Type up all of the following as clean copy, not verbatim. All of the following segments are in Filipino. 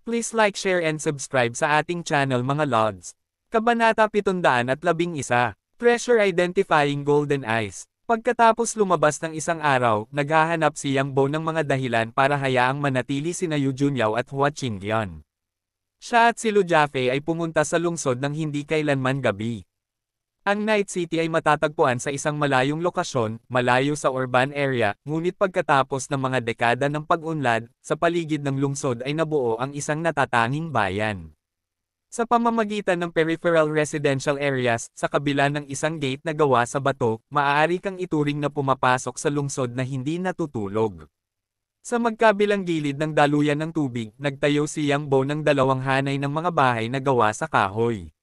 Please like, share and subscribe sa ating channel mga lods. Kabanata 711, Treasure Identifying Golden Eyes. Pagkatapos lumabas ng isang araw, naghahanap si Yang Bo ng mga dahilan para hayaang manatili sina Yu Junyao at Hua Qingyan. Siya at si Lu Jiafei ay pumunta sa lungsod ng hindi kailanman gabi. Ang Night City ay matatagpuan sa isang malayong lokasyon, malayo sa urban area, ngunit pagkatapos ng mga dekada ng pag-unlad, sa paligid ng lungsod ay nabuo ang isang natatanging bayan. Sa pamamagitan ng peripheral residential areas, sa kabila ng isang gate na gawa sa bato, maaari kang ituring na pumapasok sa lungsod na hindi natutulog. Sa magkabilang gilid ng daluyan ng tubig, nagtayo si Yang Bo ng dalawang hanay ng mga bahay na gawa sa kahoy.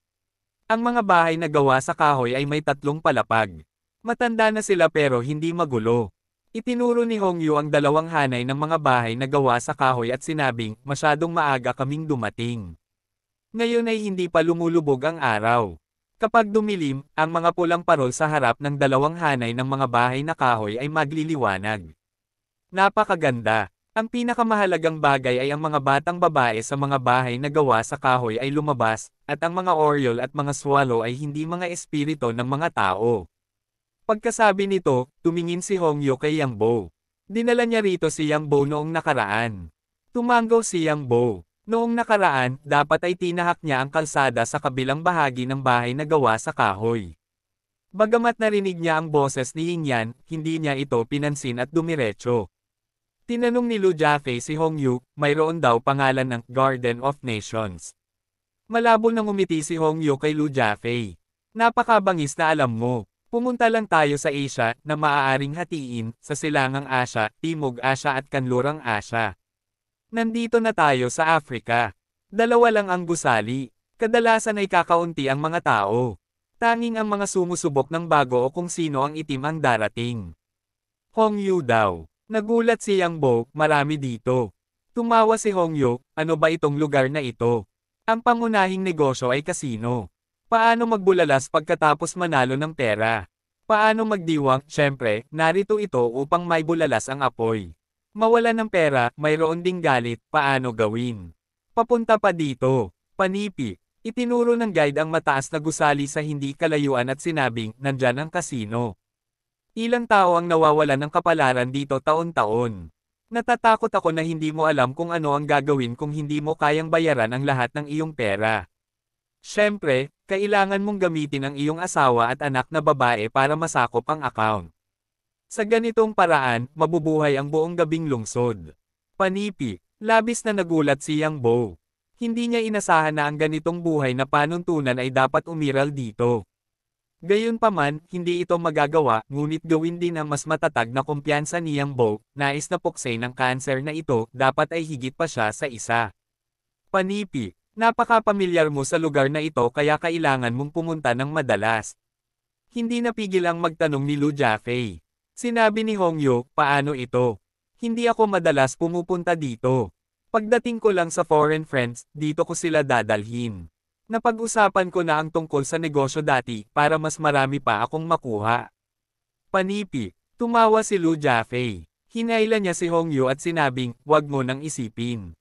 Ang mga bahay na gawa sa kahoy ay may 3 palapag. Matanda na sila pero hindi magulo. Itinuro ni Hongyu ang 2 hanay ng mga bahay na gawa sa kahoy at sinabing, masyadong maaga kaming dumating. Ngayon ay hindi pa lumulubog ang araw. Kapag dumilim, ang mga pulang parol sa harap ng 2 hanay ng mga bahay na kahoy ay magliliwanag. Napakaganda. Ang pinakamahalagang bagay ay ang mga batang babae sa mga bahay na gawa sa kahoy ay lumabas, at ang mga oriole at mga swallow ay hindi mga espirito ng mga tao. Pagkasabi nito, tumingin si Hongyu kay Yang Bo. Dinala niya rito si Yang Bo noong nakaraan. Tumanggaw si Yang Bo. Noong nakaraan, dapat ay tinahak niya ang kalsada sa kabilang bahagi ng bahay na gawa sa kahoy. Bagamat narinig niya ang boses ni Yingyan, hindi niya ito pinansin at dumiretso. Tinanong ni Lu Jiafei si Hongyu, mayroon daw pangalan ng Garden of Nations. Malabo nang umiti si Hongyu kay Lu Jiafei. Napakabangis na alam mo. Pumunta lang tayo sa Asia na maaaring hatiin sa Silangang Asya, Timog Asya at Kanlurang Asya. Nandito na tayo sa Africa. 2 lang ang gusali. Kadalasan ay kakaunti ang mga tao. Tanging ang mga sumusubok ng bago o kung sino ang itim ang darating. Hongyu daw. Nagulat si Yang Bo, marami dito. Tumawa si Hongyu, ano ba itong lugar na ito? Ang pangunahing negosyo ay kasino. Paano magbulalas pagkatapos manalo ng pera? Paano magdiwang? Siyempre, narito ito upang may bulalas ang apoy. Mawala ng pera, mayroon ding galit, paano gawin? Papunta pa dito. Panipi. Itinuro ng guide ang mataas na gusali sa hindi kalayuan at sinabing, nandyan ang kasino. Ilang tao ang nawawalan ng kapalaran dito taon-taon. Natatakot ako na hindi mo alam kung ano ang gagawin kung hindi mo kayang bayaran ang lahat ng iyong pera. Siyempre, kailangan mong gamitin ang iyong asawa at anak na babae para masakop ang account. Sa ganitong paraan, mabubuhay ang buong gabing lungsod. Panipi, labis na nagulat si Yang Bo. Hindi niya inasahan na ang ganitong buhay na panuntunan ay dapat umiral dito. Gayunpaman, hindi ito magagawa, ngunit gawin din ang mas matatag na kumpiyansa ni Yang Bo, nais na puksay ng kanser na ito, dapat ay higit pa siya sa isa. Panipi, napakapamilyar mo sa lugar na ito kaya kailangan mong pumunta ng madalas. Hindi napigil ang magtanong ni Lu Jiafei. Sinabi ni Hongyu, paano ito? Hindi ako madalas pumupunta dito. Pagdating ko lang sa foreign friends, dito ko sila dadalhin. Napag-usapan ko na ang tungkol sa negosyo dati para mas marami pa akong makuha. Panipi, tumawa si Lu Jiafei. Hinayla niya si Hongyu at sinabing, wag mo nang isipin.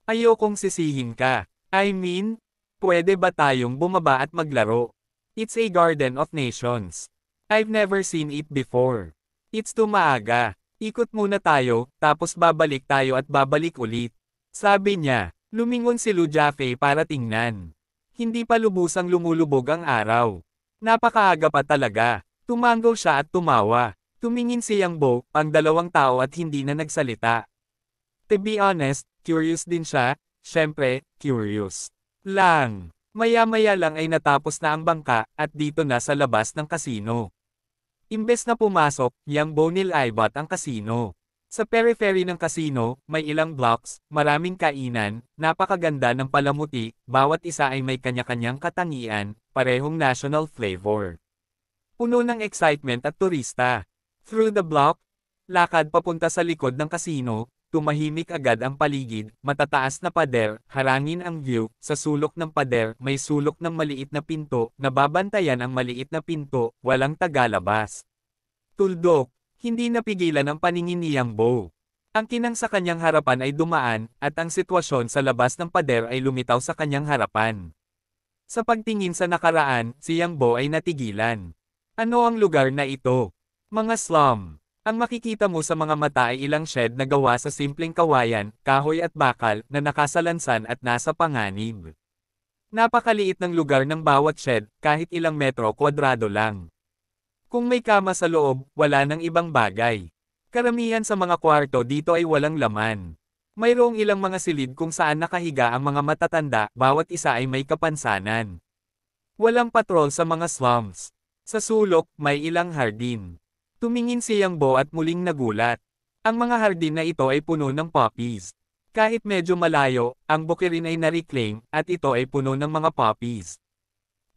Ayokong sisihin ka. I mean, pwede ba tayong bumaba at maglaro? It's a Garden of Nations. I've never seen it before. It's too maaga. Ikot muna tayo, tapos babalik tayo at babalik ulit. Sabi niya, lumingon si Lu Jiafei para tingnan. Hindi pa lubusang lumulubog ang araw. Napakaaga pa talaga. Tumanggaw siya at tumawa. Tumingin si Yang Bo, ang 2 tao at hindi na nagsalita. To be honest, curious din siya. Siyempre, curious lang. Maya-maya lang ay natapos na ang bangka, at dito na sa labas ng kasino. Imbes na pumasok, Yang Bo nilaibat ang kasino. Sa periphery ng kasino, may ilang blocks, maraming kainan, napakaganda ng palamuti, bawat isa ay may kanya-kanyang katangian, parehong national flavor. Puno ng excitement at turista. Through the block, lakad papunta sa likod ng kasino, tumahimik agad ang paligid, matataas na pader, harangin ang view, sa sulok ng pader may sulok ng maliit na pinto, nababantayan ang maliit na pinto, walang tagalabas. Tuldok. Hindi napigilan ang paningin ni Yang Bo. Ang kinang sa kanyang harapan ay dumaan, at ang sitwasyon sa labas ng pader ay lumitaw sa kanyang harapan. Sa pagtingin sa nakaraan, si Yang Bo ay natigilan. Ano ang lugar na ito? Mga slum. Ang makikita mo sa mga mata ay ilang shed na gawa sa simpleng kawayan, kahoy at bakal na nakasalansan at nasa panganib. Napakaliit ng lugar ng bawat shed, kahit ilang metro kwadrado lang. Kung may kama sa loob, wala nang ibang bagay. Karamihan sa mga kwarto dito ay walang laman. Mayroong ilang mga silid kung saan nakahiga ang mga matatanda, bawat isa ay may kapansanan. Walang patrol sa mga slums. Sa sulok, may ilang hardin. Tumingin si Yang Bo at muling nagulat. Ang mga hardin na ito ay puno ng poppies. Kahit medyo malayo, ang bukirin ay na-reclaim, at ito ay puno ng mga poppies.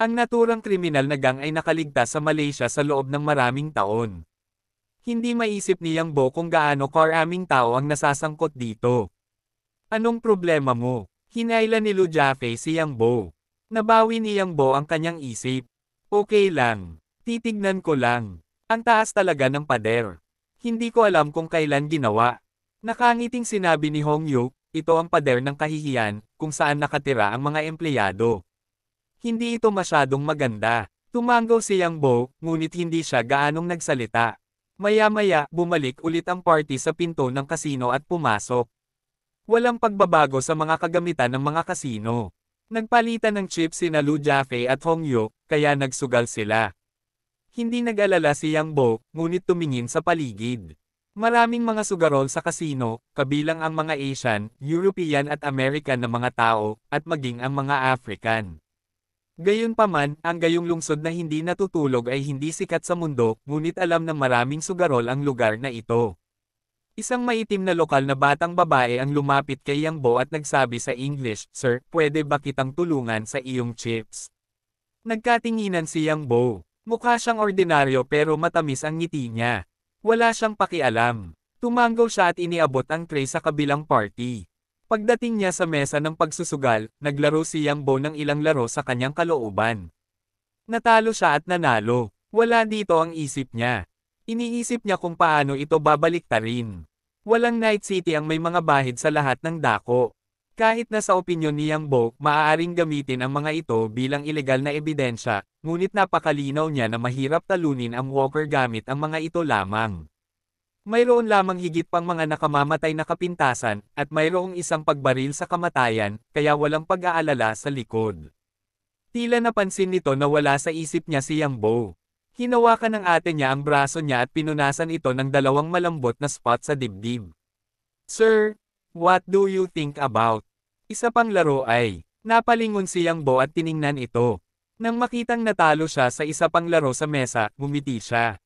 Ang naturang kriminal na gang ay nakaligtas sa Malaysia sa loob ng maraming taon. Hindi maisip ni Yang Bo kung gaano karaming tao ang nasasangkot dito. Anong problema mo? Hinailan ni Lu Jiafei si Yang Bo. Nabawi ni Yang Bo ang kanyang isip. Okay lang. Titignan ko lang. Ang taas talaga ng pader. Hindi ko alam kung kailan ginawa. Nakangiting sinabi ni Hong Yu, ito ang pader ng kahihiyan, kung saan nakatira ang mga empleyado. Hindi ito masyadong maganda. Tumango si Yang Bo, ngunit hindi siya gaanong nagsalita. Maya-maya, bumalik ulit ang party sa pinto ng kasino at pumasok. Walang pagbabago sa mga kagamitan ng mga kasino. Nagpalitan ng chips sina Lu Jiafei at Hong Yu, kaya nagsugal sila. Hindi nag-alala si Yang Bo, ngunit tumingin sa paligid. Maraming mga sugarol sa kasino, kabilang ang mga Asian, European at American na mga tao, at maging ang mga African. Gayunpaman, ang gayong lungsod na hindi natutulog ay hindi sikat sa mundo, ngunit alam ng maraming sugarol ang lugar na ito. Isang maitim na lokal na batang babae ang lumapit kay Yang Bo at nagsabi sa English, "Sir, pwede ba kitang tulungan sa iyong chips?" Nagkatinginan si Yang Bo. Mukha siyang ordinaryo pero matamis ang ngiti niya. Wala siyang pakialam. Tumango siya at iniabot ang tray sa kabilang party. Pagdating niya sa mesa ng pagsusugal, naglaro si Yang Bo ng ilang laro sa kanyang kalooban. Natalo siya at nanalo. Wala dito ang isip niya. Iniisip niya kung paano ito babaliktarin. Walang Night City ang may mga bahid sa lahat ng dako. Kahit na sa opinyon ni Yang Bo, maaaring gamitin ang mga ito bilang ilegal na ebidensya, ngunit napakalinaw niya na mahirap talunin ang Walker gamit ang mga ito lamang. Mayroon lamang higit pang mga nakamamatay na kapintasan, at mayroong isang pagbaril sa kamatayan, kaya walang pag-aalala sa likod. Tila napansin nito na wala sa isip niya si Yang Bo. Hinawakan ng ate niya ang braso niya at pinunasan ito ng dalawang malambot na spot sa dibdib. "Sir, what do you think about?" Isa pang laro ay, napalingon si Yang Bo at tiningnan ito. Nang makitang natalo siya sa isa pang laro sa mesa, ngumiti siya.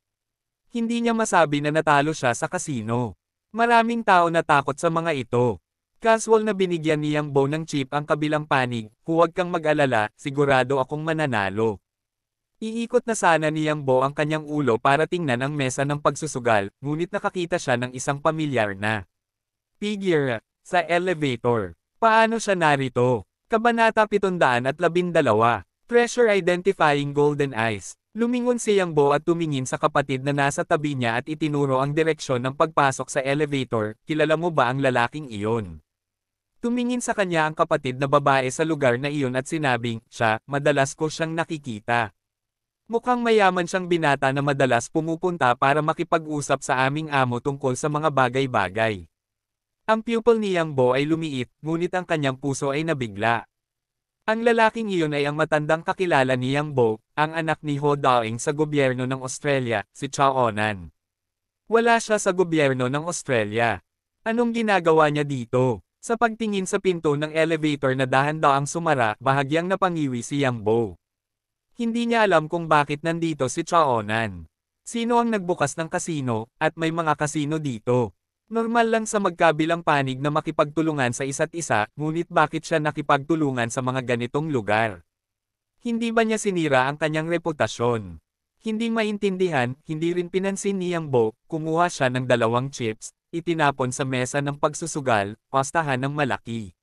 Hindi niya masabi na natalo siya sa kasino. Maraming tao natakot sa mga ito. Casual na binigyan ni Yang Bo ng chip ang kabilang panig, "Huwag kang mag-alala, sigurado akong mananalo." Iikot na sana ni Yang Bo ang kanyang ulo para tingnan ang mesa ng pagsusugal, ngunit nakakita siya ng isang pamilyar na figure sa elevator. Paano siya narito? Kabanata 712. Treasure Identifying Golden Eyes. Lumingon si Yang Bo at tumingin sa kapatid na nasa tabi niya at itinuro ang direksyon ng pagpasok sa elevator. "Kilala mo ba ang lalaking iyon?" Tumingin sa kanya ang kapatid na babae sa lugar na iyon at sinabing, "Siya, madalas ko siyang nakikita. Mukhang mayaman siyang binata na madalas pumupunta para makipag-usap sa aming amo tungkol sa mga bagay-bagay." Ang pupil ni Yang Bo ay lumiit, ngunit ang kanyang puso ay nabigla. Ang lalaking iyon ay ang matandang kakilala ni Yang Bo, ang anak ni Ho Daing sa gobyerno ng Australia, si Chow Onan. Wala siya sa gobyerno ng Australia. Anong ginagawa niya dito? Sa pagtingin sa pinto ng elevator na dahan-daang sumara, bahagyang napangiwi si Yang Bo. Hindi niya alam kung bakit nandito si Chow Onan. Sino ang nagbukas ng kasino, at may mga kasino dito? Normal lang sa magkabilang panig na makipagtulungan sa isa't isa, ngunit bakit siya nakipagtulungan sa mga ganitong lugar? Hindi ba niya sinira ang kanyang reputasyon? Hindi maintindihan, hindi rin pinansin ni Yang Bo, kumuha siya ng 2 chips, itinapon sa mesa ng pagsusugal, pastahan ng malaki.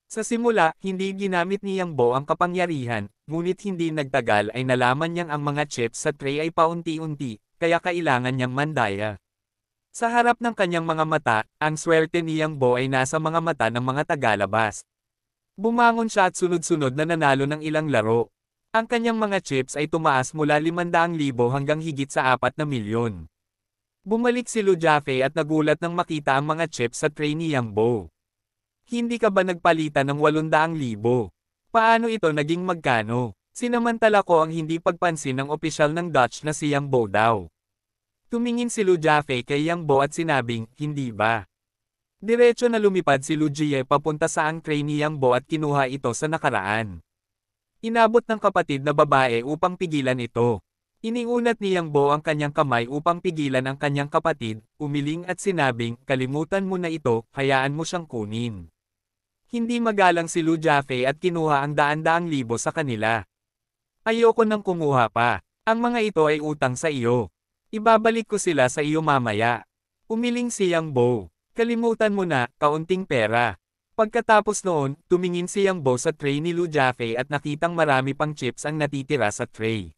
Sa simula, hindi ginamit ni Yang Bo ang kapangyarihan, ngunit hindi nagtagal ay nalaman niyang ang mga chips sa tray ay paunti-unti, kaya kailangan niyang mandaya. Sa harap ng kanyang mga mata, ang swerte ni Yang Bo ay nasa mga mata ng mga tagalabas. Bumangon siya at sunod-sunod na nanalo ng ilang laro. Ang kanyang mga chips ay tumaas mula 500,000 hanggang higit sa 4 na milyon. Bumalik si Lu Jiafei at nagulat nang makita ang mga chips sa tray ni Yang Bo. Hindi ka ba nagpalitan ng 800,000? Paano ito naging magkano? Sinamantala ko ang hindi pagpansin ng opisyal ng Dutch na si Yang Bo daw. Tumingin si Lu Jiafei kay Yang Bo at sinabing, hindi ba? Diretso na lumipad si Lu Jie papunta sa ang tray ni Yang Bo at kinuha ito sa nakaraan. Inabot ng kapatid na babae upang pigilan ito. Iniunat ni Yang Bo ang kanyang kamay upang pigilan ang kanyang kapatid, umiling at sinabing, kalimutan mo na ito, hayaan mo siyang kunin. Hindi magalang si Lu Jiafei at kinuha ang daan-daang libo sa kanila. Ayoko nang kumuha pa. Ang mga ito ay utang sa iyo. Ibabalik ko sila sa iyo mamaya. Umiling si Yang Bo. Kalimutan mo na, kaunting pera. Pagkatapos noon, tumingin si Yang Bo sa tray ni Lu Jiafei at nakitang marami pang chips ang natitira sa tray.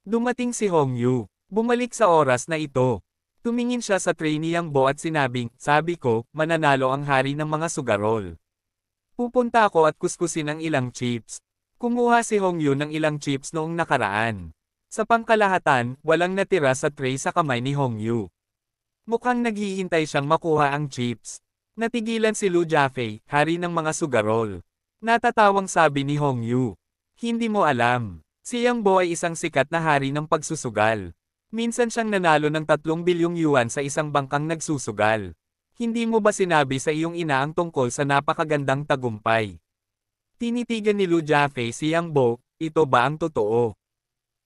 Dumating si Hong Yu. Bumalik sa oras na ito. Tumingin siya sa tray ni Yang Bo at sinabing, sabi ko, mananalo ang hari ng mga sugarol. Pupunta ako at kuskusin ang ilang chips. Kumuha si Hong Yu ng ilang chips noong nakaraan. Sa pangkalahatan, walang natira sa tray sa kamay ni Hong Yu. Mukhang naghihintay siyang makuha ang chips. Natigilan si Lu Jiafei, hari ng mga sugarol. Natatawang sabi ni Hong Yu. Hindi mo alam. Si Yang Bo ay isang sikat na hari ng pagsusugal. Minsan siyang nanalo ng 3 bilyong yuan sa isang bangkang nagsusugal. Hindi mo ba sinabi sa iyong ina ang tungkol sa napakagandang tagumpay? Tinitigan ni Lu Jiafei si Yang Bo, ito ba ang totoo?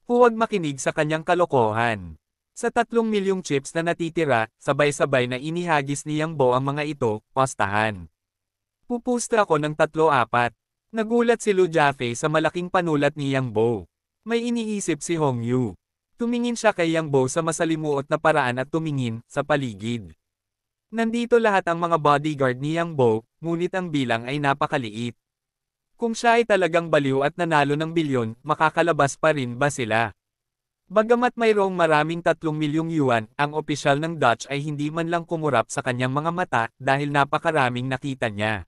Huwag makinig sa kanyang kalokohan. Sa 3 milyong chips na natitira, sabay-sabay na inihagis ni Yang Bo ang mga ito, pastahan. Pupusta ako ng 3-4. Nagulat si Lu Jiafei sa malaking panulat ni Yang Bo. May iniisip si Hong Yu. Tumingin siya kay Yang Bo sa masalimuot na paraan at tumingin sa paligid. Nandito lahat ang mga bodyguard ni Yang Bo, ngunit ang bilang ay napakaliit. Kung siya ay talagang baliw at nanalo ng bilyon, makakalabas pa rin ba sila? Bagamat mayroong maraming 3 milyong yuan, ang opisyal ng Dutch ay hindi man lang kumurap sa kanyang mga mata dahil napakaraming nakita niya.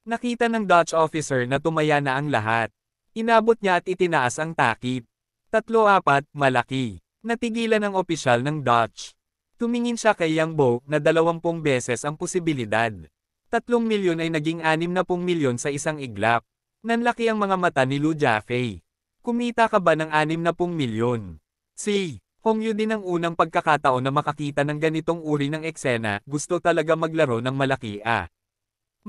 Nakita ng Dutch officer na tumaya na ang lahat. Inabot niya at itinaas ang takip. 3-4, malaki. Natigilan ang opisyal ng Dutch. Tumingin siya kay Yang Bo na 20 beses ang posibilidad. 3 milyon ay naging 60 milyon sa isang iglap. Nanlaki ang mga mata ni Lu Jiafei. Kumita ka ba ng 60 milyon? Si Hong Yu din ang unang pagkakataon na makakita ng ganitong uri ng eksena, gusto talaga maglaro ng malaki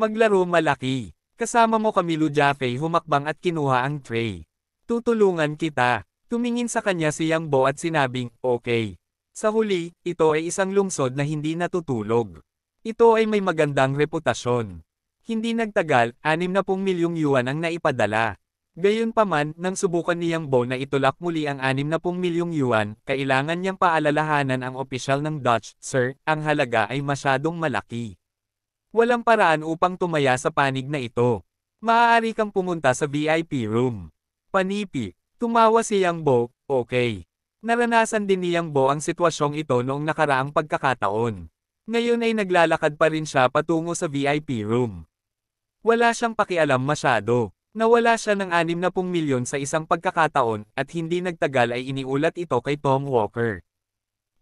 Maglaro malaki. Kasama mo kami Lu Jiafei humakbang at kinuha ang tray. Tutulungan kita. Tumingin sa kanya si Yang Bo at sinabing, okay. Sa huli, ito ay isang lungsod na hindi natutulog. Ito ay may magandang reputasyon. Hindi nagtagal, 60 milyong yuan ang naipadala. Gayunpaman, nang subukan ni Yang Bo na itulak muli ang 60 milyong yuan, kailangan niyang paalalahanan ang opisyal ng Dutch, Sir, ang halaga ay masyadong malaki. Walang paraan upang tumaya sa panig na ito. Maaari kang pumunta sa VIP room. Panipi. Tumawa si Yang Bo, okay. Naranasan din ni Yang Bo ang sitwasyong ito noong nakaraang pagkakataon. Ngayon ay naglalakad pa rin siya patungo sa VIP room. Wala siyang pakialam masyado. Nawala siya ng 60 milyon sa isang pagkakataon at hindi nagtagal ay iniulat ito kay Tom Walker.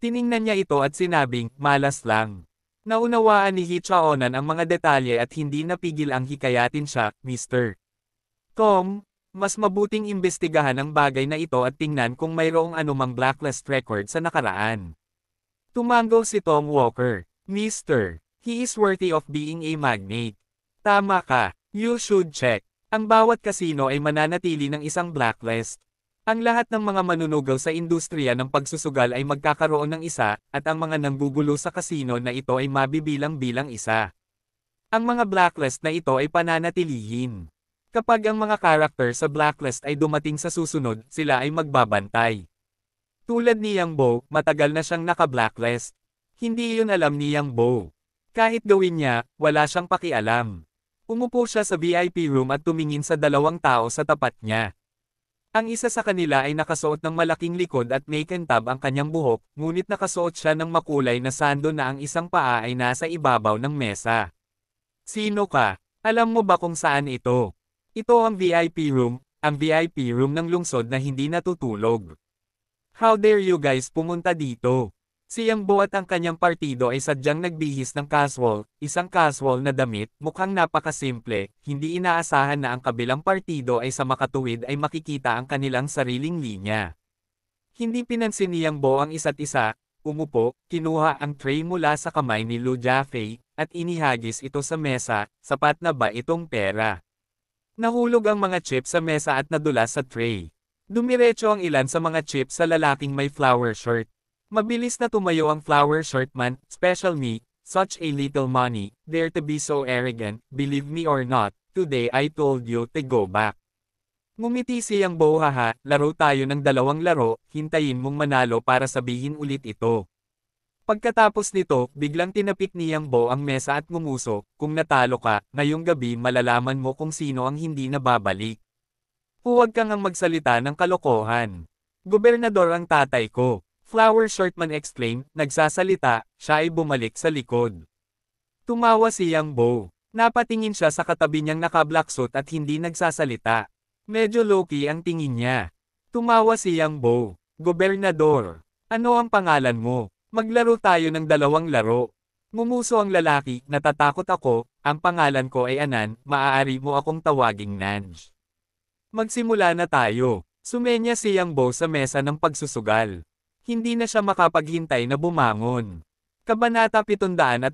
Tiningnan niya ito at sinabing, malas lang. Naunawaan ni Hee Chaonan ang mga detalye at hindi napigil ang hikayatin siya, Mr. Tom, mas mabuting imbestigahan ang bagay na ito at tingnan kung mayroong anumang blacklist record sa nakaraan. Tumango si Tom Walker. Mr. He is worthy of being a magnate. Tama ka, you should check. Ang bawat kasino ay mananatili ng isang blacklist. Ang lahat ng mga manunugaw sa industriya ng pagsusugal ay magkakaroon ng isa, at ang mga nanggugulo sa kasino na ito ay mabibilang-bilang isa. Ang mga blacklist na ito ay pananatilihin. Kapag ang mga karakter sa blacklist ay dumating sa susunod, sila ay magbabantay. Tulad ni Yang Bo, matagal na siyang naka-blacklist. Hindi iyon alam ni Yang Bo. Kahit gawin niya, wala siyang pakialam. Umupo siya sa VIP room at tumingin sa 2 tao sa tapat niya. Ang isa sa kanila ay nakasuot ng malaking likod at may kintab ang kanyang buhok, ngunit nakasuot siya ng makulay na sando na ang isang paa ay nasa ibabaw ng mesa. Sino ka? Alam mo ba kung saan ito? Ito ang VIP room, ang VIP room ng lungsod na hindi natutulog. How dare you guys pumunta dito? Si Yang Bo at ang kanyang partido ay sadyang nagbihis ng casual, isang casual na damit, mukhang napakasimple, hindi inaasahan na ang kabilang partido ay sa makatuwid ay makikita ang kanilang sariling linya. Hindi pinansin ni Yang Bo ang isa't isa, umupo, kinuha ang tray mula sa kamay ni Lu Jiafei, at inihagis ito sa mesa, sapat na ba itong pera? Nahulog ang mga chips sa mesa at nadulas sa tray. Dumiretso ang ilan sa mga chips sa lalaking may flower shirt. Mabilis na tumayo ang flower shirt man, special me, such a little money, dare to be so arrogant, believe me or not, today I told you to go back. Ngumiti si Yang Bo, haha, laro tayo ng dalawang laro, hintayin mong manalo para sabihin ulit ito. Pagkatapos nito, biglang tinapik ni Yang Bo ang mesa at ngumuso, kung natalo ka, ngayong gabi malalaman mo kung sino ang hindi nababalik. Huwag kang ang magsalita ng kalokohan. Gobernador ang tatay ko. Flower shirt man exclaim, nagsasalita, siya ay bumalik sa likod. Tumawa si Yang Bo. Napatingin siya sa katabi niyang naka-black suit at hindi nagsasalita. Medyo low-key ang tingin niya. Tumawa si Yang Bo. Gobernador, ano ang pangalan mo? Maglaro tayo ng dalawang laro. Ngumuso ang lalaki, natatakot ako, ang pangalan ko ay Anan, maaari mo akong tawaging Nanj. Magsimula na tayo. Sumenya si Yang Bo sa mesa ng pagsusugal. Hindi na siya makapaghintay na bumangon. Kabanata 713.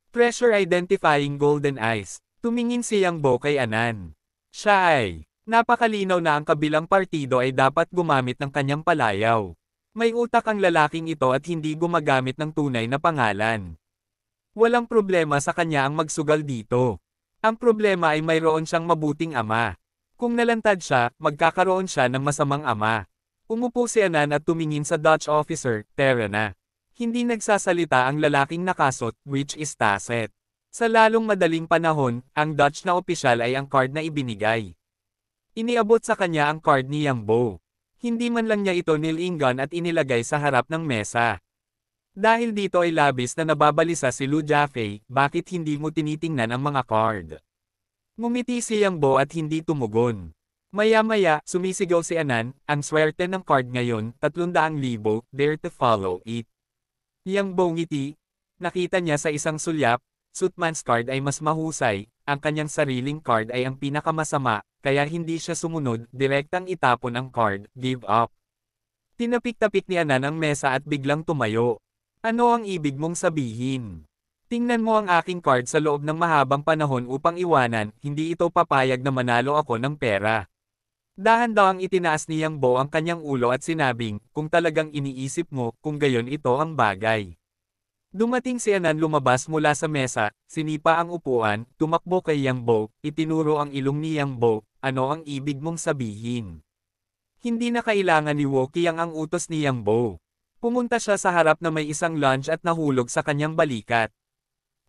Treasure Identifying Golden Eyes. Tumingin si Yang Bo kay Anan. Siya ay, napakalinaw na ang kabilang partido ay dapat gumamit ng kanyang palayaw. May utak ang lalaking ito at hindi gumagamit ng tunay na pangalan. Walang problema sa kanya ang magsugal dito. Ang problema ay mayroon siyang mabuting ama. Kung nalantad siya, magkakaroon siya ng masamang ama. Umupo si Anan at tumingin sa Dutch officer, tara na. Hindi nagsasalita ang lalaking nakasot, which is tacit. Sa lalong madaling panahon, ang Dutch na opisyal ay ang card na ibinigay. Iniabot sa kanya ang card ni Yang Bo. Hindi man lang niya ito nilinggan at inilagay sa harap ng mesa. Dahil dito ay labis na nababalisa si Lu Jiafei, bakit hindi mo tinitingnan ang mga card? Ngumiti si Yang Bo at hindi tumugon. Maya-maya, sumisigaw si Anan, ang swerte ng card ngayon, 300,000, dare to follow it. Yang Bo ngiti, nakita niya sa isang sulyap, Suitman's card ay mas mahusay, ang kanyang sariling card ay ang pinakamasama, kaya hindi siya sumunod, direktang itapon ang card, give up. Tinapik-tapik ni Anan ang mesa at biglang tumayo. Ano ang ibig mong sabihin? Tingnan mo ang aking card sa loob ng mahabang panahon upang iwanan, hindi ito papayag na manalo ako ng pera. Dahan-dahang itinaas ni Yang Bo ang kanyang ulo at sinabing, kung talagang iniisip mo, kung gayon ito ang bagay. Dumating si Anan lumabas mula sa mesa, sinipa ang upuan, tumakbo kay Yang Bo, itinuro ang ilong ni Yang Bo, ano ang ibig mong sabihin? Hindi na kailangan ni Wo Qiang ang utos ni Yang Bo. Pumunta siya sa harap na may isang lunch at nahulog sa kanyang balikat.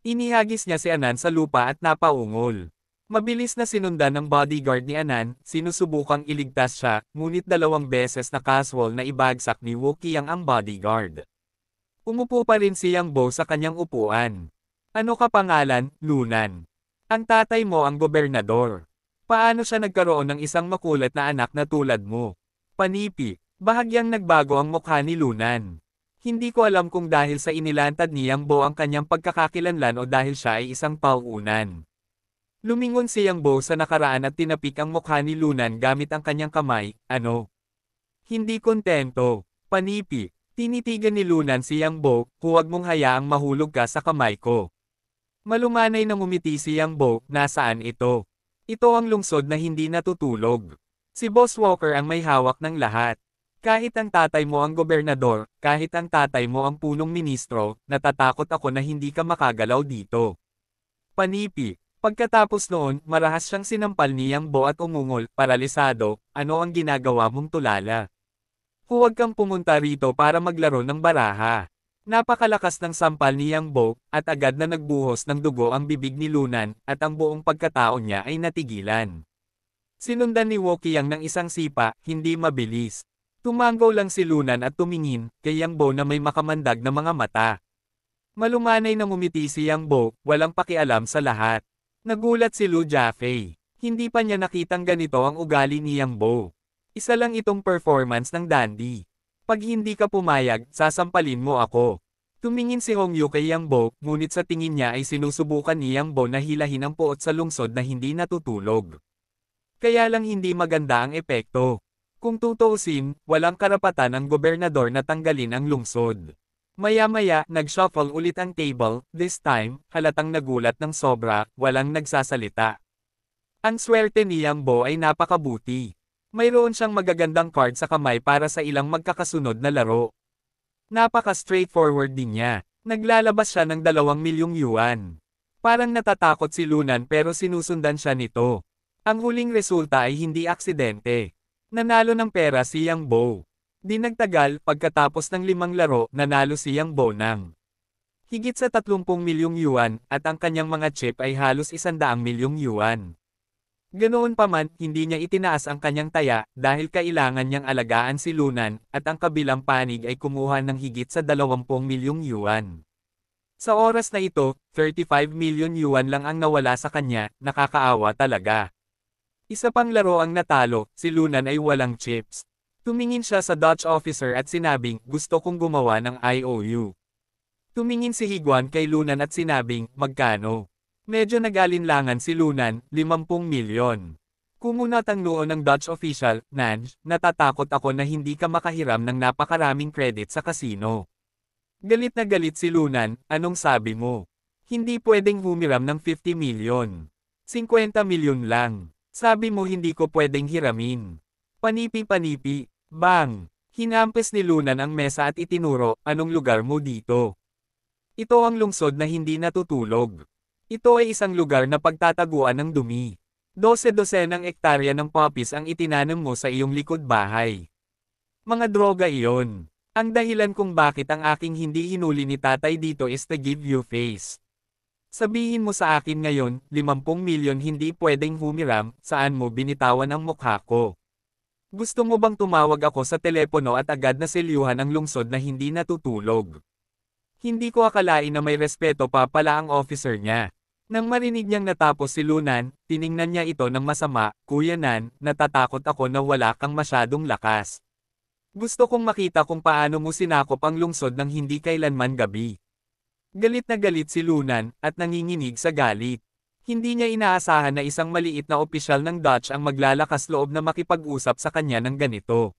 Inihagis niya si Anan sa lupa at napaungol. Mabilis na sinundan ng bodyguard ni Anan, sinusubukang iligtas siya, ngunit 2 beses na casual na ibagsak ni Wo Qiang ang bodyguard. Umupo pa rin si Yang Bo sa kanyang upuan. Ano ka pangalan, Lunan? Ang tatay mo ang gobernador. Paano siya nagkaroon ng isang makulit na anak na tulad mo? Panipi, bahagyang nagbago ang mukha ni Lunan. Hindi ko alam kung dahil sa inilantad ni Yang Bo ang kanyang pagkakakilanlan o dahil siya ay isang pauunan. Lumingon si Yang Bo sa nakaraan at tinapik ang mukha ni Lunan gamit ang kanyang kamay, ano? Hindi kontento. Panipi, tinitigan ni Lunan si Yang Bo, huwag mong hayaang mahulog ka sa kamay ko. Malumanay na ngumiti si Yang Bo, nasaan ito? Ito ang lungsod na hindi natutulog. Si Boss Walker ang may hawak ng lahat. Kahit ang tatay mo ang gobernador, kahit ang tatay mo ang punong ministro, natatakot ako na hindi ka makagalaw dito. Panipi. Pagkatapos noon, marahas siyang sinampal ni Yang Bo at umungol, paralisado, ano ang ginagawa mong tulala? Huwag kang pumunta rito para maglaro ng baraha. Napakalakas ng sampal ni Yang Bo, at agad na nagbuhos ng dugo ang bibig ni Lunan, at ang buong pagkatao niya ay natigilan. Sinundan ni Wokiyang ng isang sipa, hindi mabilis. Tumango lang si Lunan at tumingin, kay Yang Bo na may makamandag na mga mata. Malumanay na ngumiti si Yang Bo, walang pakialam sa lahat. Nagulat si Lu Jiafei. Hindi pa niya nakitang ganito ang ugali ni Yang Bo. Isa lang itong performance ng dandy. Pag hindi ka pumayag, sasampalin mo ako. Tumingin si Hong Yu kay Yang Bo, ngunit sa tingin niya ay sinusubukan ni Yang Bo na hilahin ang puot sa lungsod na hindi natutulog. Kaya lang hindi maganda ang epekto. Kung tutuusin, walang karapatan ang gobernador na tanggalin ang lungsod. Maya-maya, nag-shuffle ulit ang table, this time, halatang nagulat ng sobra, walang nagsasalita. Ang swerte ni Yang Bo ay napakabuti. Mayroon siyang magagandang card sa kamay para sa ilang magkakasunod na laro. Napaka-straightforward din niya. Naglalabas siya ng 2 milyong yuan. Parang natatakot si Lunan pero sinusundan siya nito. Ang huling resulta ay hindi aksidente. Nanalo ng pera si Yang Bo. Di nagtagal, pagkatapos ng 5 laro, nanalo si Yang Bo ng higit sa 30 milyong yuan, at ang kanyang mga chip ay halos 100 milyong yuan. Ganoon pa man, hindi niya itinaas ang kanyang taya, dahil kailangan niyang alagaan si Lunan, at ang kabilang panig ay kumuha ng higit sa 20 milyong yuan. Sa oras na ito, 35 milyon yuan lang ang nawala sa kanya, nakakaawa talaga. Isa pang laro ang natalo, si Lunan ay walang chips. Tumingin siya sa Dutch officer at sinabing, gusto kong gumawa ng IOU. Tumingin si Higuan kay Lunan at sinabing, magkano? Medyo nag-alinlangan si Lunan, 50 milyon. Kumunat ang noo ng Dutch official, Nanj, natatakot ako na hindi ka makahiram ng napakaraming credit sa kasino. Galit na galit si Lunan, anong sabi mo? Hindi pwedeng humiram ng 50 milyon. 50 milyon lang. Sabi mo hindi ko pwedeng hiramin. Panipi-panipi, bang! Hinampes ni Lunan ang mesa at itinuro, anong lugar mo dito? Ito ang lungsod na hindi natutulog. Ito ay isang lugar na pagtataguan ng dumi. 12-12 ng ektarya ng poppies ang itinanong mo sa iyong likod bahay. Mga droga iyon. Ang dahilan kung bakit ang aking hindi hinuli ni tatay dito is to give you face. Sabihin mo sa akin ngayon, 50 milyon hindi pwedeng humiram, saan mo binitawan ang mukha ko? Gusto mo bang tumawag ako sa telepono at agad na selyuhan ang lungsod na hindi natutulog? Hindi ko akalain na may respeto pa pala ang officer niya. Nang marinig niyang natapos si Lunan, tiningnan niya ito ng masama, Kuya Nan, natatakot ako na wala kang masyadong lakas. Gusto kong makita kung paano mo sinakop ang lungsod ng hindi kailanman gabi. Galit na galit si Lunan, at nanginginig sa galit. Hindi niya inaasahan na isang maliit na opisyal ng Dutch ang maglalakas loob na makipag-usap sa kanya ng ganito.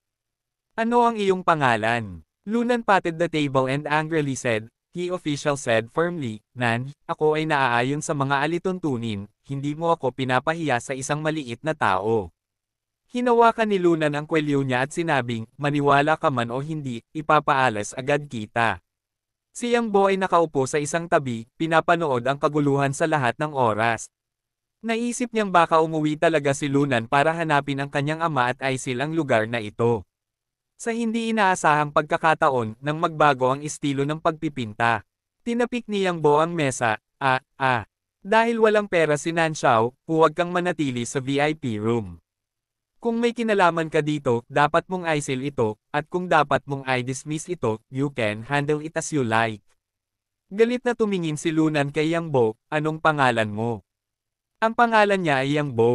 Ano ang iyong pangalan? Lunan patted the table and angrily said, the official said firmly, Nan, ako ay naaayon sa mga alituntunin, hindi mo ako pinapahiya sa isang maliit na tao. Hinawakan ni Lunan ang kwelyo niya at sinabing, maniwala ka man o hindi, ipapaalas agad kita. Si Yang Bo ay nakaupo sa isang tabi, pinapanood ang kaguluhan sa lahat ng oras. Naisip niyang baka umuwi talaga si Lunan para hanapin ang kanyang ama at Aisil ang lugar na ito. Sa hindi inaasahang pagkakataon, nang magbago ang estilo ng pagpipinta. Tinapik ni Yang Bo ang mesa, dahil walang pera si Nanxiao, huwag kang manatili sa VIP room. Kung may kinalaman ka dito, dapat mong i-seal ito, at kung dapat mong i-dismiss ito, you can handle it as you like. Galit na tumingin si Lunan kay Yang Bo, anong pangalan mo? Ang pangalan niya ay Yang Bo.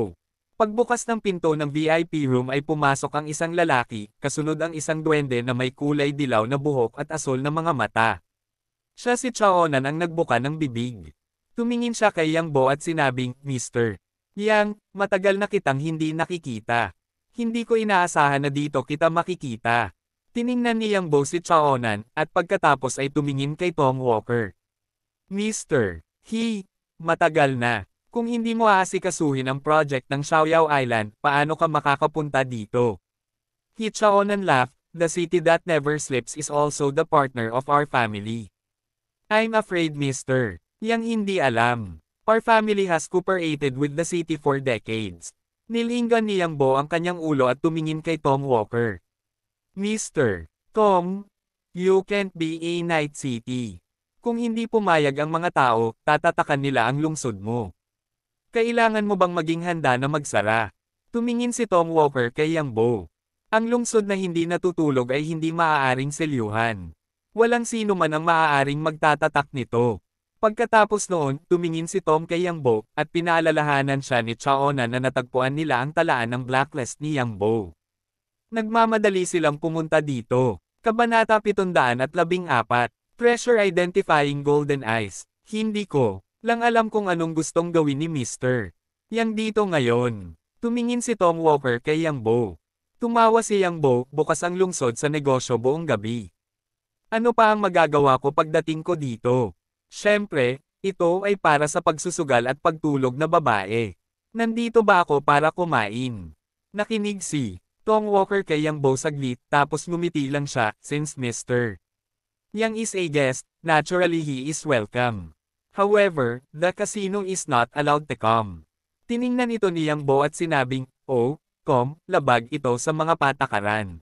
Pagbukas ng pinto ng VIP room ay pumasok ang isang lalaki, kasunod ang isang duwende na may kulay dilaw na buhok at asol na mga mata. Siya si Chaonan ang nagbuka ng bibig. Tumingin siya kay Yang Bo at sinabing, Mr. Yang, matagal na kitang hindi nakikita. Hindi ko inaasahan na dito kita makikita. Tiningnan ni Yang Bo si Chaonan, at pagkatapos ay tumingin kay Tom Walker. Mr. Matagal na. Kung hindi mo aasikasuhin ang project ng Xiaoyao Island, paano ka makakapunta dito? Chaonan laughed, the city that never sleeps is also the partner of our family. I'm afraid Mr. Yang hindi alam. Our family has cooperated with the city for decades. Nilinggan ni Yang Bo ang kanyang ulo at tumingin kay Tom Walker. Mr. Tom, you can't be a night city. Kung hindi pumayag ang mga tao, tatatakan nila ang lungsod mo. Kailangan mo bang maging handa na magsara? Tumingin si Tom Walker kay Yang Bo. Ang lungsod na hindi natutulog ay hindi maaaring selyuhan. Walang sino man ang maaaring magtatatak nito. Pagkatapos noon, tumingin si Tom kay Yang Bo, at pinaalalahanan siya ni Chaonan na natagpuan nila ang talaan ng blacklist ni Yang Bo. Nagmamadali silang pumunta dito. Kabanata 714. Pressure Identifying Golden Eyes. Hindi ko lang alam kung anong gustong gawin ni Mr. Yang dito ngayon. Tumingin si Tom Walker kay Yang Bo. Tumawa si Yang Bo, bukas ang lungsod sa negosyo buong gabi. Ano pa ang magagawa ko pagdating ko dito? Siyempre, ito ay para sa pagsusugal at pagtulog na babae. Nandito ba ako para kumain? Nakinig si Tom Walker kay Yang Bo saglit tapos ngumiti lang siya, since Mr. Yang is a guest, naturally he is welcome. However, the casino is not allowed to come. Tiningnan ito ni Yang Bo at sinabing, oh, labag ito sa mga patakaran.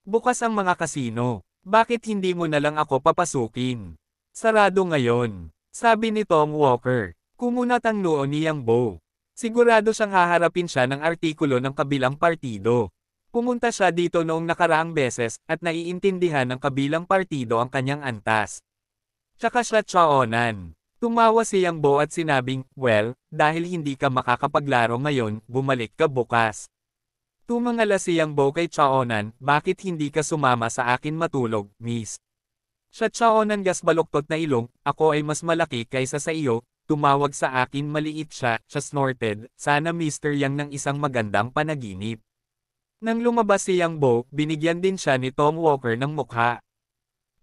Bukas ang mga kasino, bakit hindi mo na lang ako papasukin? Sarado ngayon, sabi ni Tom Walker. Kumunat ang noo ni Yang Bo. Sigurado siyang haharapin siya ng artikulo ng kabilang partido. Pumunta siya dito noong nakaraang beses at naiintindihan ng kabilang partido ang kanyang antas. Tsaka siya Chaonan. Tumawa si Yang Bo at sinabing, well, dahil hindi ka makakapaglaro ngayon, bumalik ka bukas. Tumangala si Yang Bo kay Chaonan, bakit hindi ka sumama sa akin matulog, miss? Siya Chaonan gas baluktot na ilong, ako ay mas malaki kaysa sa iyo, tumawag sa akin maliit siya snorted, sana Mr. Yang ng isang magandang panaginip. Nang lumabas si Yang Bo, binigyan din siya ni Tom Walker ng mukha.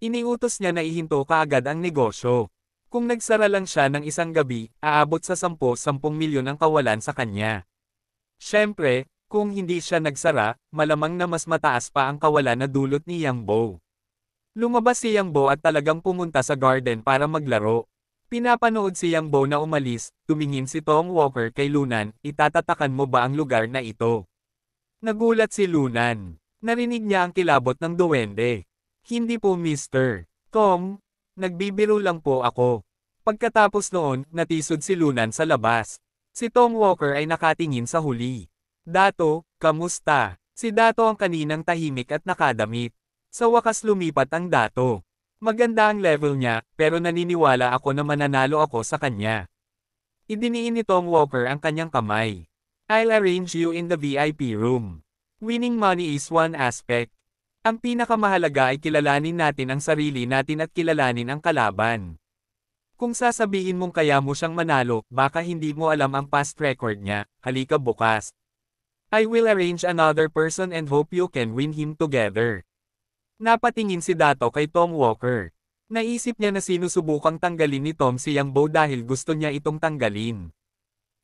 Iniutos niya na ihinto kaagad ang negosyo. Kung nagsara lang siya ng isang gabi, aabot sa 10 milyon ang kawalan sa kanya. Siyempre, kung hindi siya nagsara, malamang na mas mataas pa ang kawalan na dulot ni Yang Bo. Lumabas si Yang Bo at talagang pumunta sa garden para maglaro. Pinapanood si Yang Bo na umalis, tumingin si Tom Walker kay Lunan, itatatakan mo ba ang lugar na ito? Nagulat si Lunan. Narinig niya ang kilabot ng duwende. Hindi po Mr. Tom, nagbibiro lang po ako. Pagkatapos noon, natisod si Lunan sa labas. Si Tom Walker ay nakatingin sa huli. Dato, kamusta? Si Dato ang kaninang tahimik at nakadamit. Sa wakas lumipat ang Dato. Maganda ang level niya, pero naniniwala ako na mananalo ako sa kanya. Idiniin ni Tom Walker ang kanyang kamay. I'll arrange you in the VIP room. Winning money is one aspect. Ang pinakamahalaga ay kilalanin natin ang sarili natin at kilalanin ang kalaban. Kung sasabihin mong kaya mo siyang manalo, baka hindi mo alam ang past record niya, halika bukas. I will arrange another person and hope you can win him together. Napatingin si Dato kay Tom Walker. Naisip niya na sinusubukang tanggalin ni Tom si Yang Bo dahil gusto niya itong tanggalin.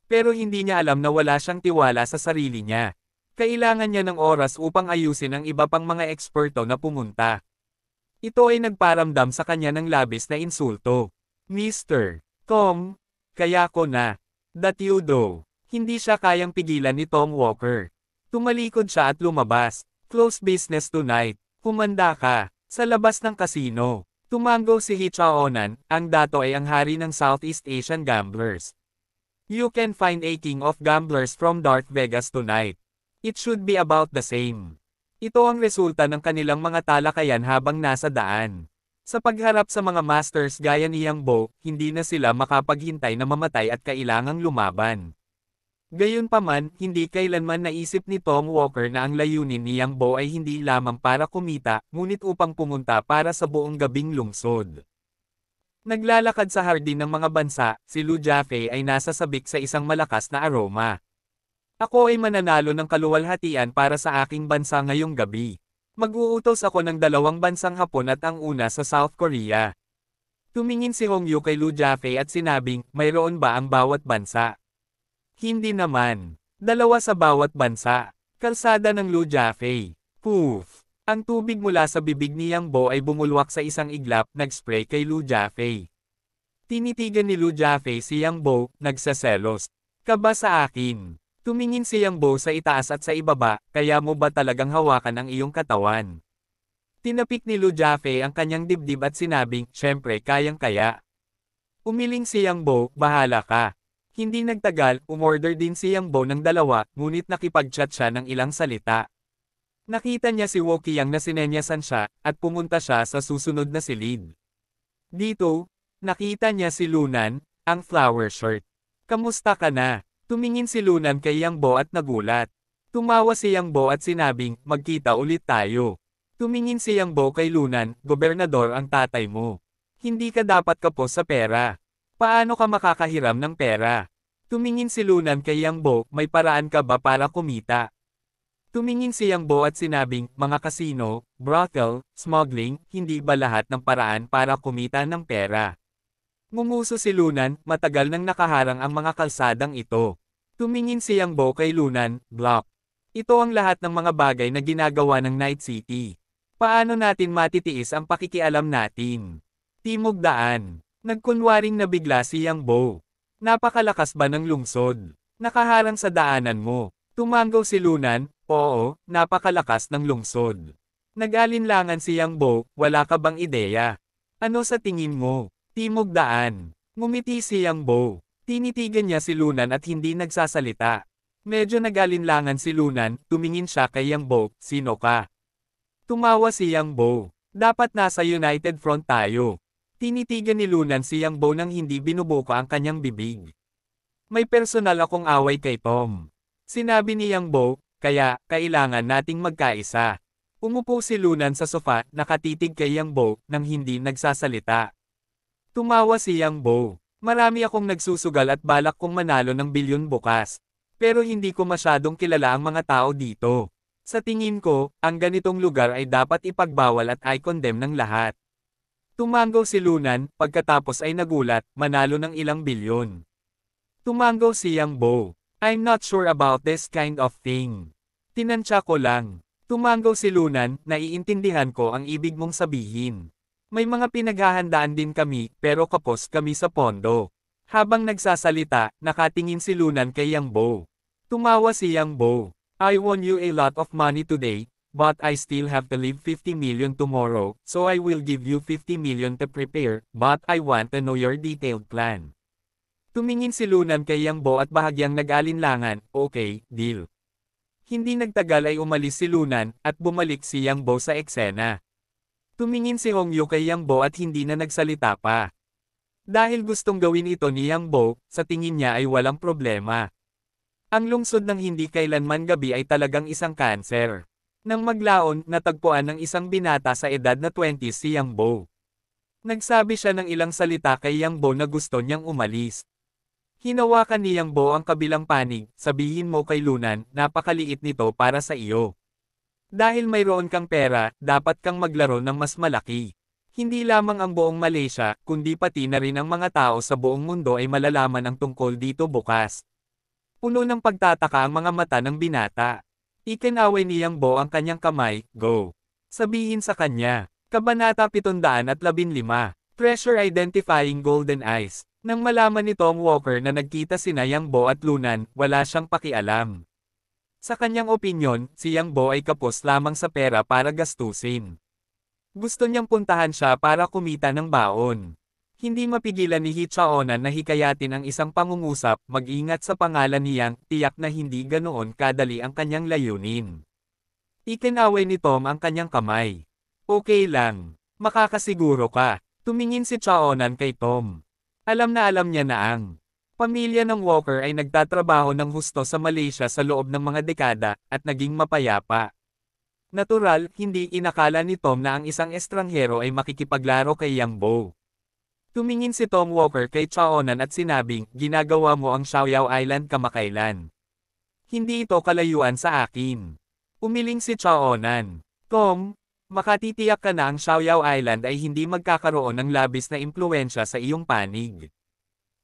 Pero hindi niya alam na wala siyang tiwala sa sarili niya. Kailangan niya ng oras upang ayusin ang iba pang mga eksperto na pumunta. Ito ay nagparamdam sa kanya ng labis na insulto. Mr. Tom, kaya ko na. That you do. Hindi siya kayang pigilan ni Tom Walker. Tumalikod siya at lumabas. Close business tonight. Humanda ka. Sa labas ng kasino. Tumango si Chaonan, ang Dato ay ang hari ng Southeast Asian gamblers. You can find a king of gamblers from Dark Vegas tonight. It should be about the same. Ito ang resulta ng kanilang mga talakayan habang nasa daan. Sa pagharap sa mga masters gaya ni Yang Bo, hindi na sila makapaghintay na mamatay at kailangang lumaban. Gayunpaman, hindi kailanman naisip ni Tom Walker na ang layunin ni Yang Bo ay hindi lamang para kumita, ngunit upang pumunta para sa buong gabing lungsod. Naglalakad sa hardin ng mga bansa, si Lu Jiafei ay nasa sabik sa isang malakas na aroma. Ako ay mananalo ng kaluwalhatian para sa aking bansa ngayong gabi. Mag-uutos ako ng 2 bansang Hapon at ang una sa South Korea. Tumingin si Hong Yu kay Lu Jiafei at sinabing, mayroon ba ang bawat bansa? Hindi naman. 2 sa bawat bansa. Kalsada ng Lu Jiafei. Poof! Ang tubig mula sa bibig ni Yang Bo ay bumulwak sa isang iglap, nag-spray kay Lu Jiafei. Tinitigan ni Lu Jiafei si Yang Bo, nagsaselos. Ka ba sa akin? Tumingin si Yang Bo sa itaas at sa ibaba, kaya mo ba talagang hawakan ang iyong katawan? Tinapik ni Lu Jiafei ang kanyang dibdib at sinabing, syempre kayang-kaya. Umiling si Yang Bo, bahala ka. Hindi nagtagal, umorder din si Yang Bo ng dalawa, ngunit nakipag-chat siya ng ilang salita. Nakita niya si Wokiyang na sinenyasan siya, at pumunta siya sa susunod na silid. Dito, nakita niya si Lunan, ang flower shirt. Kamusta ka na? Tumingin si Lunan kay Yang Bo at nagulat. Tumawa si Yang Bo at sinabing, magkita ulit tayo. Tumingin si Yang Bo kay Lunan, gobernador ang tatay mo. Hindi ka dapat kapos sa pera. Paano ka makakahiram ng pera? Tumingin si Lunan kay Yang Bo, may paraan ka ba para kumita? Tumingin si Yang Bo at sinabing, mga kasino, brothel, smuggling, hindi ba lahat ng paraan para kumita ng pera? Ngumuso si Lunan, matagal nang nakaharang ang mga kalsadang ito. Tumingin si Yang Bo kay Lunan, block. Ito ang lahat ng mga bagay na ginagawa ng Night City. Paano natin matitiis ang pakikialam natin? Timog daan. Nagkunwaring nabigla si Yang Bo. Napakalakas ba ng lungsod? Nakaharang sa daanan mo. Tumanggaw si Lunan, oo, napakalakas ng lungsod. Nag-alinlangan si Yang Bo, wala ka bang ideya? Ano sa tingin mo? Timog daan. Ngumiti si Yang Bo. Tinitigan niya si Lunan at hindi nagsasalita. Medyo nag-alinlangan si Lunan, tumingin siya kay Yang Bo, sino ka? Tumawa si Yang Bo. Dapat nasa United Front tayo. Tinitigan ni Lunan si Yang Bo nang hindi binubuka ang kanyang bibig. May personal akong away kay Tom. Sinabi ni Yang Bo, kaya, kailangan nating magkaisa. Umupo si Lunan sa sofa, nakatitig kay Yang Bo, nang hindi nagsasalita. Tumawa si Yang Bo. Marami akong nagsusugal at balak kong manalo ng bilyon bukas. Pero hindi ko masyadong kilala ang mga tao dito. Sa tingin ko, ang ganitong lugar ay dapat ipagbawal at i-condemn ng lahat. Tumanggaw si Lunan, pagkatapos ay nagulat, manalo ng ilang bilyon. Tumanggaw si Yang Bo. I'm not sure about this kind of thing. Tinansya ko lang. Tumanggaw si Lunan, naiintindihan ko ang ibig mong sabihin. May mga pinaghahandaan din kami, pero kapos kami sa pondo. Habang nagsasalita, nakatingin si Lunan kay Yang Bo. Tumawa si Yang Bo. I won you a lot of money today, but I still have to leave 50 million tomorrow, so I will give you 50 million to prepare, but I want to know your detailed plan. Tumingin si Lunan kay Yang Bo at bahagyang nag-alinlangan, okay, deal. Hindi nagtagal ay umalis si Lunan, at bumalik si Yang Bo sa eksena. Tumingin si Hongyu kay Yang Bo at hindi na nagsalita pa. Dahil gustong gawin ito ni Yang Bo, sa tingin niya ay walang problema. Ang lungsod ng hindi kailanman gabi ay talagang isang cancer. Nang maglaon, natagpuan ng isang binata sa edad na 20 si Yang Bo. Nagsabi siya ng ilang salita kay Yang Bo na gusto niyang umalis. Hinawakan ni Yang Bo ang kabilang panig, sabihin mo kay Lunan, napakaliit nito para sa iyo. Dahil mayroon kang pera, dapat kang maglaro ng mas malaki. Hindi lamang ang buong Malaysia, kundi pati na rin ang mga tao sa buong mundo ay malalaman ang tungkol dito bukas. Puno ng pagtataka ang mga mata ng binata. Ikinaway ni Yang Bo ang kanyang kamay, go. Sabihin sa kanya, Kabanata 715, Treasure Identifying Golden Eyes. Nang malaman ni Tom Walker na nagkita sina Yang Bo at Lunan, wala siyang pakialam. Sa kanyang opinyon, si Yang Bo ay kapos lamang sa pera para gastusin. Gusto niyang puntahan siya para kumita ng baon. Hindi mapigilan ni Hichaonan na hikayatin ang isang pangungusap, mag-ingat sa pangalan ni Yang, tiyak na hindi ganoon kadali ang kanyang layunin. Ikinaway ni Tom ang kanyang kamay. Okay lang. Makakasiguro ka. Tumingin si Chaonan kay Tom. Alam niya na ang pamilya ng Walker ay nagtatrabaho ng husto sa Malaysia sa loob ng mga dekada, at naging mapayapa. Natural, hindi inakala ni Tom na ang isang estranghero ay makikipaglaro kay Yang Bo. Tumingin si Tom Walker kay Chaonan at sinabing, ginagawa mo ang Xiaoyao Island kamakailan. Hindi ito kalayuan sa akin. Umiling si Chaonan. Tom, makatitiyak ka na ang Xiaoyao Island ay hindi magkakaroon ng labis na impluensya sa iyong panig.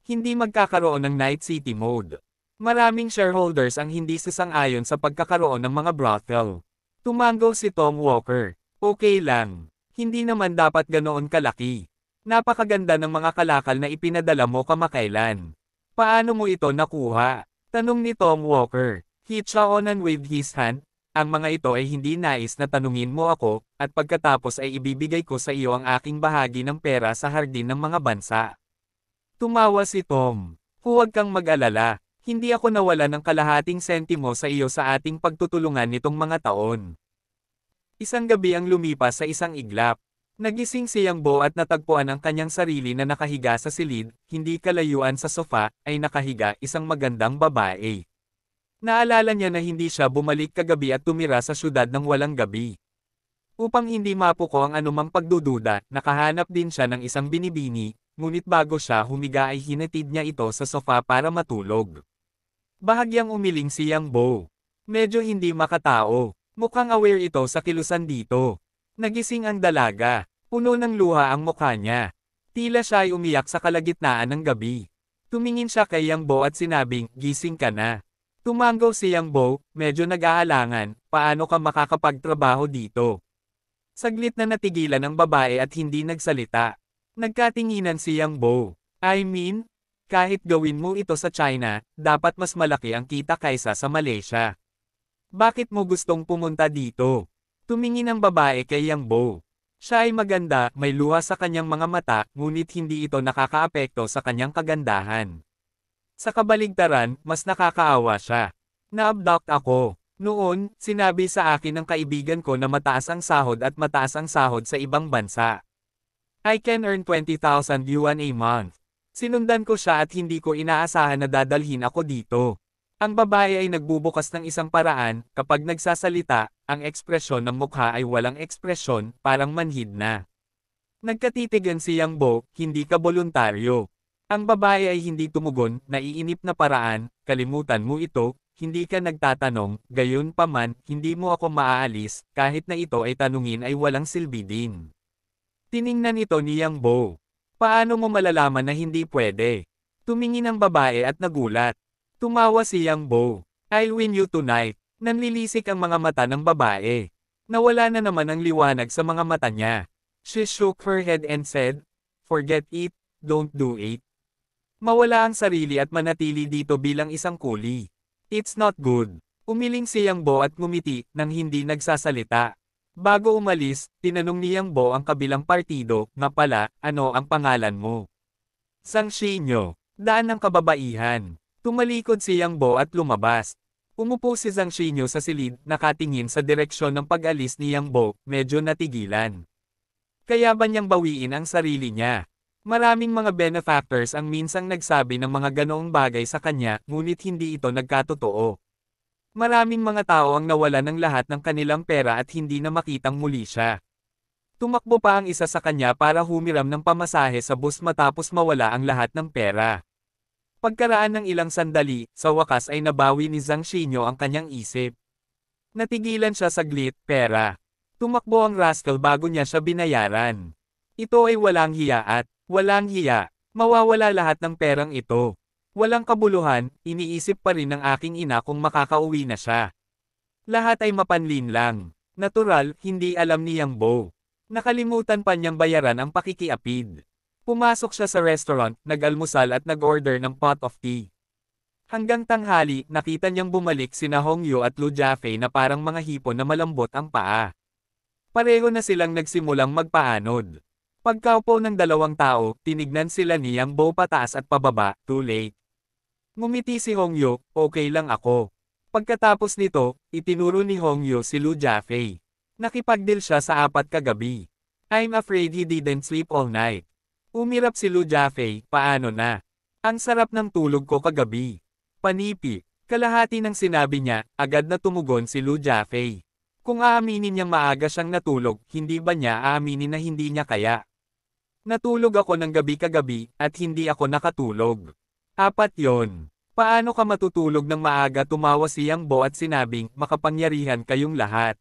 Hindi magkakaroon ng Night City mode. Maraming shareholders ang hindi sasang-ayon sa pagkakaroon ng mga brothel. Tumanggaw si Tom Walker. Okay lang. Hindi naman dapat ganoon kalaki. Napakaganda ng mga kalakal na ipinadala mo kamakailan. Paano mo ito nakuha? Tanong ni Tom Walker. Hichaonan waved his hand. Ang mga ito ay hindi nais na tanungin mo ako, at pagkatapos ay ibibigay ko sa iyo ang aking bahagi ng pera sa hardin ng mga bansa. Tumawa si Tom. Huwag kang mag-alala. Hindi ako nawala ng kalahating sentimo sa iyo sa ating pagtutulungan nitong mga taon. Isang gabi ang lumipas sa isang iglap. Nagising si Yang Bo at natagpuan ang kanyang sarili na nakahiga sa silid, hindi kalayuan sa sofa, ay nakahiga isang magandang babae. Naalala niya na hindi siya bumalik kagabi at tumira sa syudad ng walang gabi. Upang hindi mapuko ang anumang pagdududa, nakahanap din siya ng isang binibini, ngunit bago siya humiga ay hinatid niya ito sa sofa para matulog. Bahagyang umiling si Yang Bo. Medyo hindi makatao. Mukhang aware ito sa kilusan dito. Nagising ang dalaga. Puno ng luha ang mukha niya. Tila siya ay umiyak sa kalagitnaan ng gabi. Tumingin siya kay Yang Bo at sinabing, gising ka na. Tumanggaw si Yang Bo, medyo nag-aalangan, paano ka makakapagtrabaho dito? Saglit na natigilan ang babae at hindi nagsalita. Nagkatinginan si Yang Bo. I mean, kahit gawin mo ito sa China, dapat mas malaki ang kita kaysa sa Malaysia. Bakit mo gustong pumunta dito? Tumingin ang babae kay Yang Bo. Siya ay maganda, may luha sa kanyang mga mata, ngunit hindi ito nakakaapekto sa kanyang kagandahan. Sa kabaligtaran, mas nakakaawa siya. Na-abduct ako. Noon, sinabi sa akin ng kaibigan ko na mataas ang sahod at mataas ang sahod sa ibang bansa. I can earn 20,000 yuan a month. Sinundan ko siya at hindi ko inaasahan na dadalhin ako dito. Ang babae ay nagbubukas ng isang paraan, kapag nagsasalita, ang ekspresyon ng mukha ay walang ekspresyon, parang manhid na. Nagkatitigan si Yang Bo, hindi ka voluntaryo. Ang babae ay hindi tumugon, naiinip na paraan, kalimutan mo ito, hindi ka nagtatanong, gayon pa man, hindi mo ako maaalis, kahit na ito ay tanungin ay walang silbi din. Tiningnan ito ni Yang Bo. Paano mo malalaman na hindi pwede? Tumingin ang babae at nagulat. Tumawa si Yang Bo. I'll win you tonight. Nanlilisik ang mga mata ng babae. Nawala na naman ang liwanag sa mga mata niya. She shook her head and said, forget it, don't do it. Mawala ang sarili at manatili dito bilang isang kuli. It's not good. Umiling si Yang Bo at ngumiti, nang hindi nagsasalita. Bago umalis, tinanong ni Yang Bo ang kabilang partido, nga pala, ano ang pangalan mo? Sang Shinyo. Daan ng kababaihan. Tumalikod si Yang Bo at lumabas. Umupo si Zhang Shinyo sa silid, nakatingin sa direksyon ng pag-alis ni Yang Bo, medyo natigilan. Kaya ba niyang bawiin ang sarili niya? Maraming mga benefactors ang minsang nagsabi ng mga ganoong bagay sa kanya, ngunit hindi ito nagkatotoo. Maraming mga tao ang nawala ng lahat ng kanilang pera at hindi na makitang muli siya. Tumakbo pa ang isa sa kanya para humiram ng pamasahe sa bus matapos mawala ang lahat ng pera. Pagkaraan ng ilang sandali, sa wakas ay nabawi ni Zhang Shinyo ang kanyang isip. Natigilan siya saglit, pera. Tumakbo ang rascal bago niya siya binayaran. Ito ay walang hiya at, walang hiya, mawawala lahat ng perang ito. Walang kabuluhan, iniisip pa rin ng aking ina kung makakauwi na siya. Lahat ay mapanlin lang. Natural, hindi alam ni Yang Bo. Nakalimutan pa niyang bayaran ang pakikiapid. Pumasok siya sa restaurant, nag-almusal at nag-order ng pot of tea. Hanggang tanghali, nakita niyang bumalik sina Hongyu at Lu Jiafei na parang mga hipon na malambot ang paa. Pareho na silang nagsimulang magpaanod. Pagkaupo ng dalawang tao, tinignan sila ni Yang Bo pataas at pababa, too late. Ngumiti si Hongyu, okay lang ako. Pagkatapos nito, itinuro ni Hongyu si Lu Jiafei. Nakipagdeal siya sa 4 kagabi. I'm afraid he didn't sleep all night. Umirap si Lu Jiafei, paano na? Ang sarap ng tulog ko kagabi. Panipi, kalahati ng sinabi niya, agad na tumugon si Lu Jiafei. Kung aaminin niyang maaga siyang natulog, hindi ba niya aaminin na hindi niya kaya? Natulog ako ng gabi kagabi, at hindi ako nakatulog. 4 yon. Paano ka matutulog ng maaga? Tumawa si Yang Bo at sinabing, makapangyarihan kayong lahat.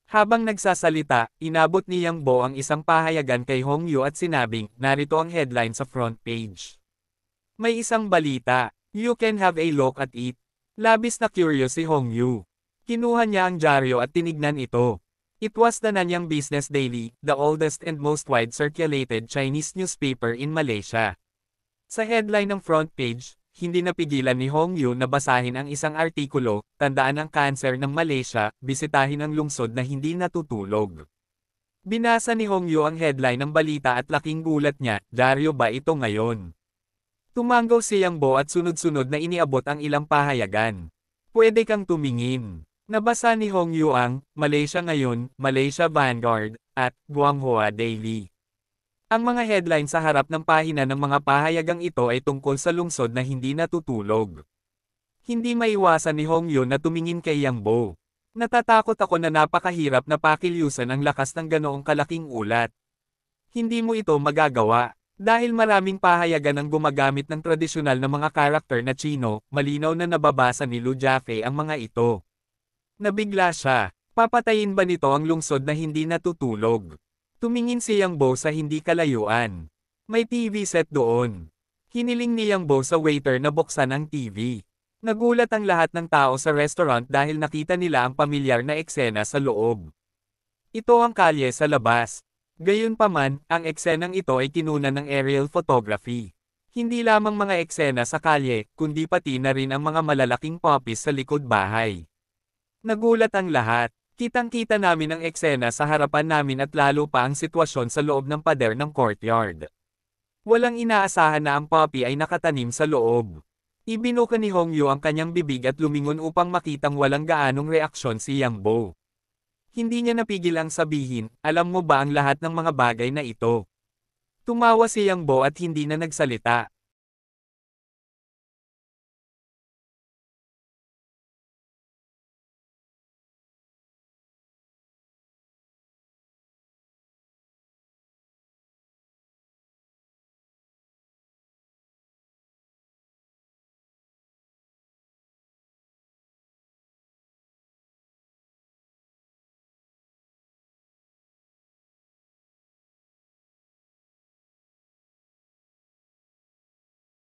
Habang nagsasalita, inabot ni Yang Bo ang isang pahayagan kay Hongyu at sinabing, narito ang headline sa front page. May isang balita, you can have a look at it. Labis na curious si Hongyu. Kinuha niya ang dyaryo at tinignan ito. It was the Nanyang Business Daily, the oldest and most wide-circulated Chinese newspaper in Malaysia. Sa headline ng front page, hindi napigilan ni Hongyu na basahin ang isang artikulo, tandaan ang kanser ng Malaysia, bisitahin ang lungsod na hindi natutulog. Binasa ni Hongyu ang headline ng balita at laking gulat niya, dyaryo ba ito ngayon? Tumanggaw si Yang Bo at sunod-sunod na iniabot ang ilang pahayagan. Pwede kang tumingin. Nabasa ni Hong Yuang, Malaysia Ngayon, Malaysia Vanguard, at Guanghua Daily. Ang mga headline sa harap ng pahina ng mga pahayagang ito ay tungkol sa lungsod na hindi natutulog. Hindi maiwasan ni Hong Yun na tumingin kay Yang Bo. Natatakot ako na napakahirap na pakilyusan ang lakas ng ganoong kalaking ulat. Hindi mo ito magagawa. Dahil maraming pahayagan ang gumagamit ng tradisyonal na mga karakter na Chino, malinaw na nababasa ni Lu Jiafei ang mga ito. Nabigla siya. Papatayin ba nito ang lungsod na hindi natutulog? Tumingin si Yang Bo sa hindi kalayuan. May TV set doon. Hiniling ni Yang Bo sa waiter na buksan ang TV. Nagulat ang lahat ng tao sa restaurant dahil nakita nila ang pamilyar na eksena sa loob. Ito ang kalye sa labas. Gayunpaman, ang eksenang ito ay kinunan ng aerial photography. Hindi lamang mga eksena sa kalye, kundi pati na rin ang mga malalaking poppies sa likod bahay. Nagulat ang lahat. Kitang-kita namin ang eksena sa harapan namin at lalo pa ang sitwasyon sa loob ng pader ng courtyard. Walang inaasahan na ang poppy ay nakatanim sa loob. Ibinuka ni Hong Yu ang kanyang bibig at lumingon upang makitang walang gaanong reaksyon si Yang Bo. Hindi niya napigil ang sabihin, alam mo ba ang lahat ng mga bagay na ito? Tumawa si Yang Bo at hindi na nagsalita.